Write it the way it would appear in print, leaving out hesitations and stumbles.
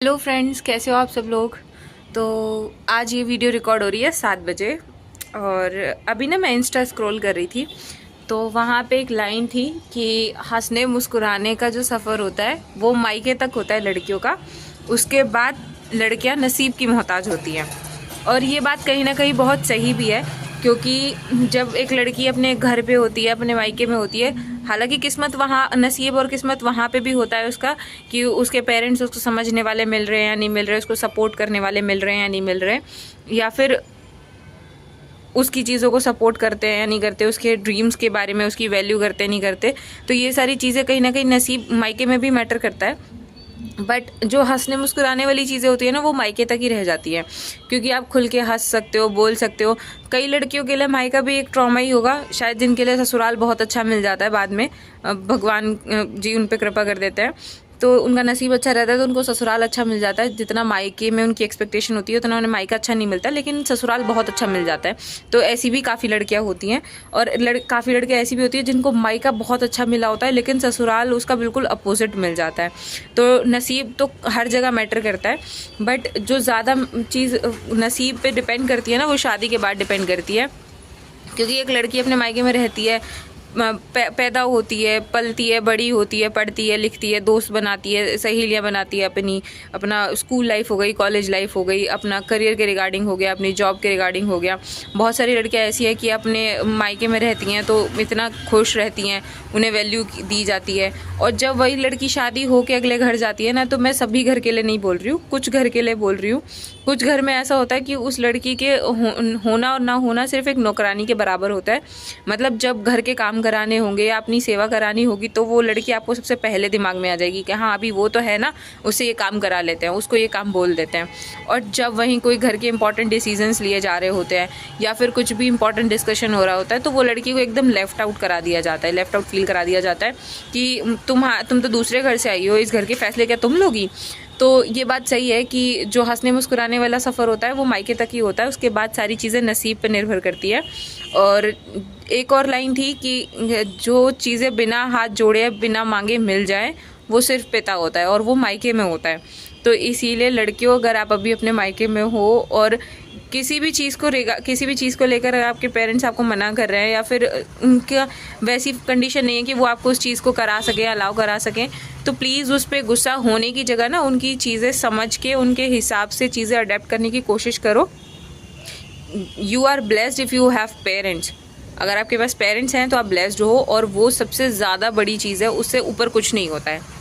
Hello friends, कैसे हो आप सब लोग। तो आज ये वीडियो रिकॉर्ड हो रही है 7 बजे और अभी ना मैं इंस्टा स्क्रॉल कर रही थी तो वहाँ पे एक लाइन थी कि हंसने मुस्कुराने का जो सफ़र होता है वो मायके तक होता है लड़कियों का, उसके बाद लड़कियाँ नसीब की मोहताज होती हैं। और ये बात कहीं ना कहीं बहुत सही भी है, क्योंकि जब एक लड़की अपने घर पे होती है, अपने मायके में होती है, हालांकि किस्मत वहाँ, नसीब और किस्मत वहाँ पे भी होता है उसका कि उसके पेरेंट्स उसको समझने वाले मिल रहे हैं या नहीं मिल रहे, उसको सपोर्ट करने वाले मिल रहे हैं या नहीं मिल रहे, या फिर उसकी चीज़ों को सपोर्ट करते हैं या नहीं करते, उसके ड्रीम्स के बारे में उसकी वैल्यू करते नहीं करते। तो ये सारी चीज़ें कहीं ना कहीं नसीब मायके में भी मैटर करता है। बट जो हंसने मुस्कुराने वाली चीज़ें होती है ना, वो मायके तक ही रह जाती है, क्योंकि आप खुल के हंस सकते हो, बोल सकते हो। कई लड़कियों के लिए मायका भी एक ट्रॉमा ही होगा शायद, जिनके लिए ससुराल बहुत अच्छा मिल जाता है बाद में, भगवान जी उन पे कृपा कर देते हैं, तो उनका नसीब अच्छा रहता है तो उनको ससुराल अच्छा मिल जाता है। जितना मायके में उनकी एक्सपेक्टेशन होती है उतना उन्हें मायका अच्छा नहीं मिलता, लेकिन ससुराल बहुत अच्छा मिल जाता है। तो ऐसी भी काफ़ी लड़कियां होती हैं, और काफ़ी लड़कियां ऐसी भी होती है जिनको मायका बहुत अच्छा मिला होता है लेकिन ससुराल उसका बिल्कुल अपोजिट मिल जाता है। तो नसीब तो हर जगह मैटर करता है, बट जो ज़्यादा चीज़ नसीब पे डिपेंड करती है ना, वो शादी के बाद डिपेंड करती है। क्योंकि एक लड़की अपने मायके में रहती है, पैदा होती है, पलती है, बड़ी होती है, पढ़ती है, लिखती है, दोस्त बनाती है, सहेलियां बनाती है, अपना स्कूल लाइफ हो गई, कॉलेज लाइफ हो गई, अपना करियर के रिगार्डिंग हो गया, अपनी जॉब के रिगार्डिंग हो गया। बहुत सारी लड़कियां ऐसी हैं कि अपने मायके में रहती हैं तो इतना खुश रहती हैं, उन्हें वैल्यू दी जाती है। और जब वही लड़की शादी हो के अगले घर जाती है ना, तो मैं सभी घर के लिए नहीं बोल रही हूँ, कुछ घर के लिए बोल रही हूँ। कुछ घर में ऐसा होता है कि उस लड़की के होना और ना होना सिर्फ एक नौकरानी के बराबर होता है। मतलब जब घर के काम कराने होंगे या अपनी सेवा करानी होगी तो वो लड़की आपको सबसे पहले दिमाग में आ जाएगी कि हाँ अभी वो तो है ना, उससे ये काम करा लेते हैं, उसको ये काम बोल देते हैं। और जब वहीं कोई घर के इंपॉर्टेंट डिसीजंस लिए जा रहे होते हैं या फिर कुछ भी इंपॉर्टेंट डिस्कशन हो रहा होता है, तो वो लड़की को एकदम लेफ्ट आउट करा दिया जाता है, लेफ्ट आउट फील करा दिया जाता है कि तुम तो दूसरे घर से आई हो, इस घर के फैसले क्या तुम लोगी। तो ये बात सही है कि जो हंसने मुस्कुराने वाला सफ़र होता है वो मायके तक ही होता है, उसके बाद सारी चीज़ें नसीब पर निर्भर करती है। और एक और लाइन थी कि जो चीज़ें बिना हाथ जोड़े बिना मांगे मिल जाए वो सिर्फ पिता होता है, और वो मायके में होता है। तो इसीलिए लड़कियों, अगर आप अभी अपने मायके में हो और किसी भी चीज़ को लेकर आपके पेरेंट्स आपको मना कर रहे हैं, या फिर उनका वैसी कंडीशन नहीं है कि वो आपको उस चीज़ को करा सकें, अलाउ करा सकें, तो प्लीज़ उस पर गुस्सा होने की जगह ना उनकी चीज़ें समझ के उनके हिसाब से चीज़ें अडेप्ट करने की कोशिश करो। You are blessed if you have parents. अगर आपके पास पेरेंट्स हैं तो आप ब्लेस्ड हो, और वो सबसे ज़्यादा बड़ी चीज़ है, उससे ऊपर कुछ नहीं होता है।